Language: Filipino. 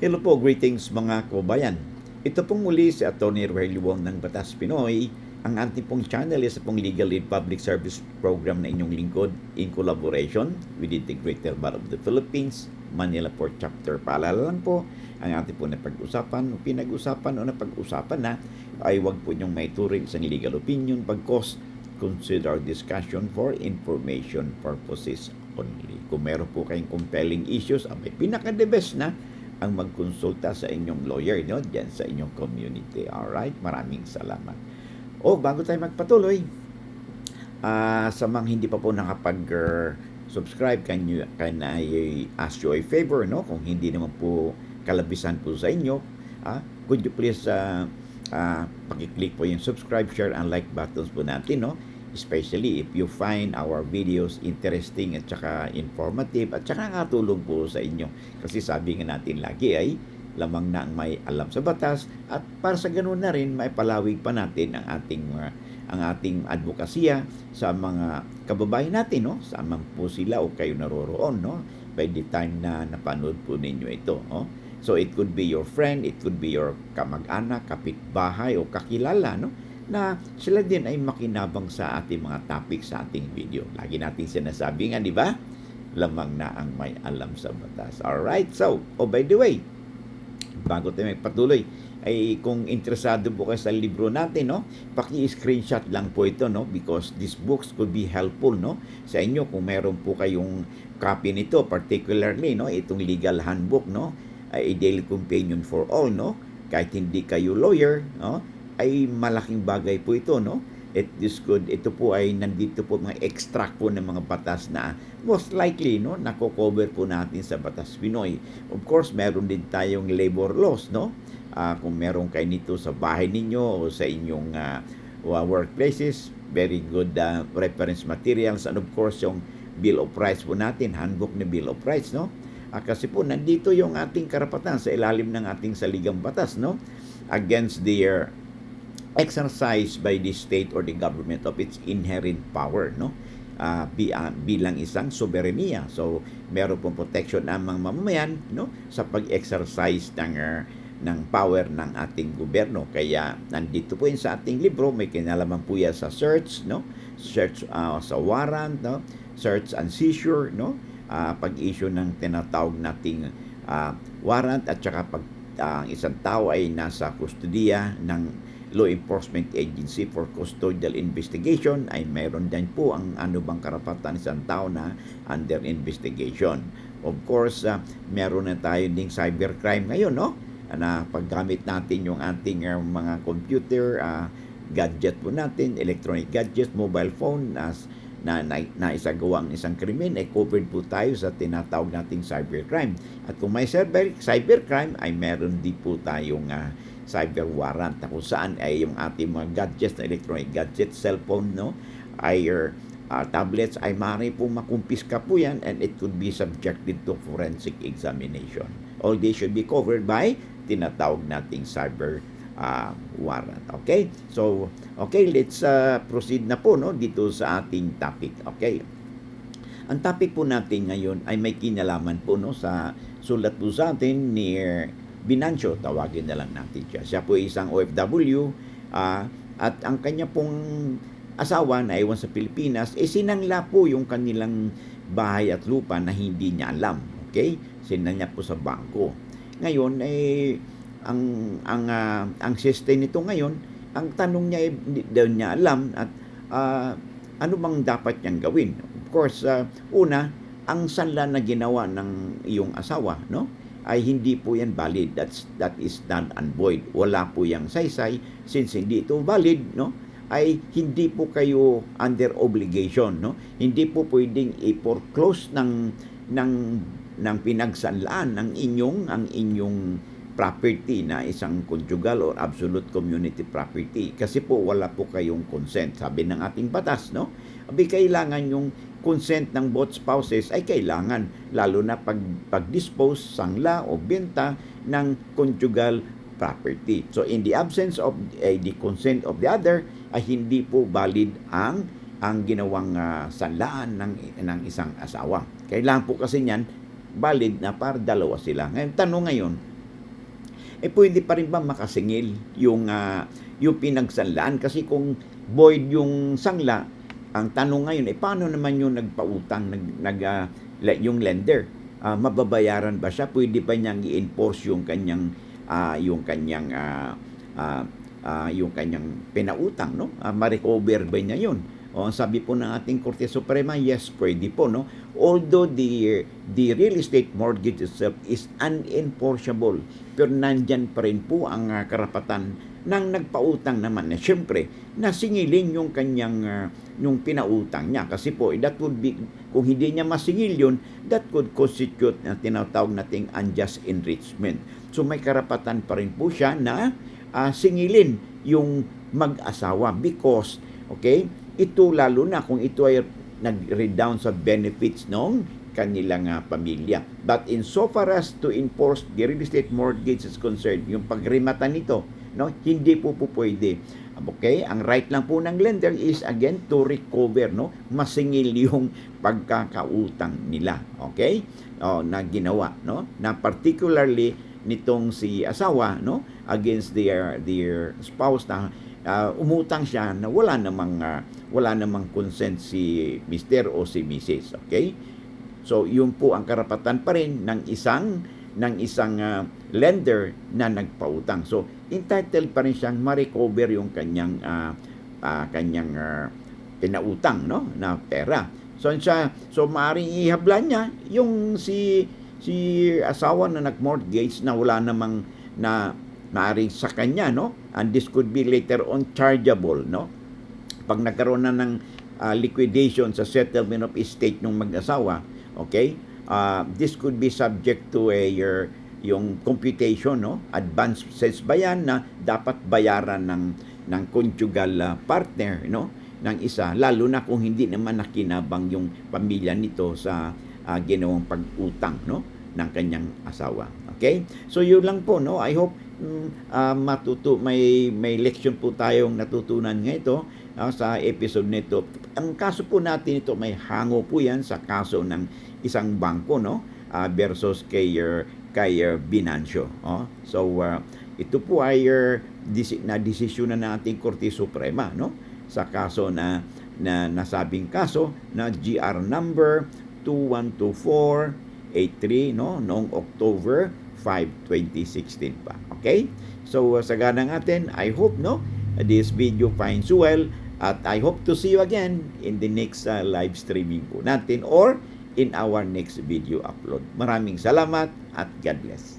Hello po, greetings mga kababayan. Ito pong muli si Atty. Rogelio Wong ng Batas Pinoy. Ang ating pong channel is pong Legal Aid Public Service Program na inyong lingkod in collaboration with the Integrated Bar of the Philippines, Manila Port Chapter. Paalala lang po, ang ating po napag-usapan, pinag-usapan o napag-usapan na ay huwag po niyong maituring isang legal opinion pagkos consider discussion for information purposes only. Kung meron po kayong compelling issues, abay pinaka-the best na ang magkonsulta sa inyong lawyer, no? Diyan sa inyong community. Alright? Maraming salamat. Bago tayo magpatuloy, sa mga hindi pa po nakapag-subscribe, can I ask you a favor, no? Kung hindi naman po kalabisan po sa inyo, could you please pag-click po yung subscribe, share, and like buttons po natin, no? Especially if you find our videos interesting at saka informative at saka nakatulong po sa inyo. Kasi sabi nga natin lagi ay lamang na ang may alam sa batas at para sa ganun na rin may palawig pa natin ang ating advokasya sa mga kababayan natin, no? Saan man po sila o kayo naroroon, no? By the time na napanood po ninyo ito, no? So it could be your friend, it could be your kamag-anak, kapitbahay o kakilala, no? Na sila din ay makinabang sa ating mga topic sa ating video. Lagi natin sinasabi nga, di ba? Lamang na ang may alam sa batas. Alright, so, by the way, bago tayo magpatuloy, ay kung interesado po kayo sa libro natin, no? Paki-screenshot lang po ito, no? Because these books could be helpful, no? Sa inyo, kung meron po kayong copy nito, particularly, no? Itong legal handbook, no? Ay a daily companion for all, no? Kahit hindi kayo lawyer, no? Ay malaking bagay po ito, no? Ito po ay nandito po mga extract po ng mga batas na most likely, no, nako-cover po natin sa Batas Pinoy. Of course, meron din tayong labor laws, no? Kung meron kayo nito sa bahay ninyo o sa inyong workplaces, very good reference materials, and of course yung Bill of Rights po natin, handbook na Bill of Rights, no? Kasi po nandito yung ating karapatan sa ilalim ng ating saligang batas, no? Against the exercise by the state or the government of its inherent power, no? Bilang isang soberenya. So, meron pong protection ang mga mamamayan, no? Sa pag-exercise ng power ng ating gobyerno. Kaya nandito po yun sa ating libro, may kinalaman po yan sa search, no? Search sa warrant, no? Search and seizure, no? Pag-issue ng tinatawag nating warrant at saka pag isang tao ay nasa kustudiya ng law enforcement agency for custodial investigation, ay meron din po ang ano bang karapatan isang tao na under investigation. Of course, meron na tayo ding cybercrime ngayon, no? Na paggamit natin yung ating mga computer, gadget po natin, electronic gadgets, mobile phone, na isagawang isang krimen, ay covered po tayo sa tinatawag nating cybercrime. At kung may cybercrime, ay meron din po tayong cyber warrant na kung saan ay yung ating mga gadgets na electronic gadgets, cellphone, no, ay tablets, ay maaari pong makumpiska po yan and it could be subjected to forensic examination. All this should be covered by tinatawag nating cyber warrant. Okay? So, okay, let's proceed na po, no, dito sa ating topic. Okay? Ang topic po natin ngayon ay may kinalaman po, no, sa sulat po sa atin ni Binancio, tawagin na lang natin siya. Siya po ay isang OFW at ang kanya pong asawa na iwan sa Pilipinas, sinangla po yung kanilang bahay at lupa na hindi niya alam. Okay? Sinangla po sa bangko. Ngayon, ang system nito ngayon, ang tanong niya hindi daw niya alam at ano bang dapat niyang gawin. Of course, una, ang sanla na ginawa ng iyong asawa, no, ay hindi po yan valid. That is null and void. Wala po yang saysay. Since hindi ito valid, no, ay hindi po kayo under obligation, no? Hindi po pwedeng i-foreclose ng pinagsanlaan ang inyong property na isang conjugal or absolute community property kasi po wala po kayong consent. Sabi ng ating batas, no? Abi kailangan yung consent ng both spouses ay kailangan, lalo na pag-dispose, sangla o benta ng conjugal property. So in the absence of the consent of the other, ay hindi po valid ang ginawang sanlaan ng isang asawa. Kailangan po kasi niyan valid na para dalawa sila. Ngayon, tanong ngayon, pwede pa rin ba makasingil yung pinagsanlaan? Kasi kung void yung sangla, ang tanong ngayon, paano naman yung nagpautang, yung lender? Mababayaran ba siya? Pwede ba niyang i-enforce yung kanyang pinautang, no? Ma-recover ba niya yun? O, ang sabi po ng ating Korte Suprema, yes, pwede po, no? Although the real estate mortgage itself is unenforceable, pero nandyan pa rin po ang karapatan ng nagpautang naman na siyempre nasingilin yung kanyang yung pinautang niya, kasi po that would be, kung hindi niya masingil yun, that could constitute na tinatawag nating unjust enrichment. So may karapatan pa rin po siya na singilin yung mag-asawa because ito lalo na kung ito ay nag-redound sa benefits ng kanilang pamilya. But in so far as to enforce the real estate mortgage is concerned, yung pagrimata nito, no, hindi po pwede. Ang right lang po ng lender is again to recover, no, masingil yung pagkakautang nila, na ginawa, no, na particularly nitong si asawa, no, against their spouse na umutang siya na wala namang consent si Mr. o si Mrs. So yun po ang karapatan pa rin ng isang lender na nagpautang. So entitled pa rin siyang ma-recover yung kanyang pinautang, no, na pera. So maaring ihablan niya yung si asawa na nag-mortgage na wala namang na maaring sa kanya, no, and this could be later on chargeable, no, pag nagkaroon na ng liquidation sa settlement of estate ng mag-asawa. This could be subject to yung computation, no, advances ba yan na dapat bayaran ng conjugal partner, no, ng isa, lalo na kung hindi naman nakinabang yung pamilya nito sa ginawang pag-utang, no, ng kanyang asawa. So yun lang po, no. I hope may leksyon po tayong natutunan ngayon sa episode nito. Ang kaso po natin ito, may hango po yan sa kaso ng isang bangko, no, versus kay Binancio. So ito po ay na desisyon na ating Korte Suprema, no, sa kaso na nasabing kaso na GR number 212483, no, noong October 5, 2016 pa. So sa ganang atin, I hope, no, this video finds you well, at I hope to see you again in the next live streaming po natin or in our next video upload. Maraming salamat at God bless.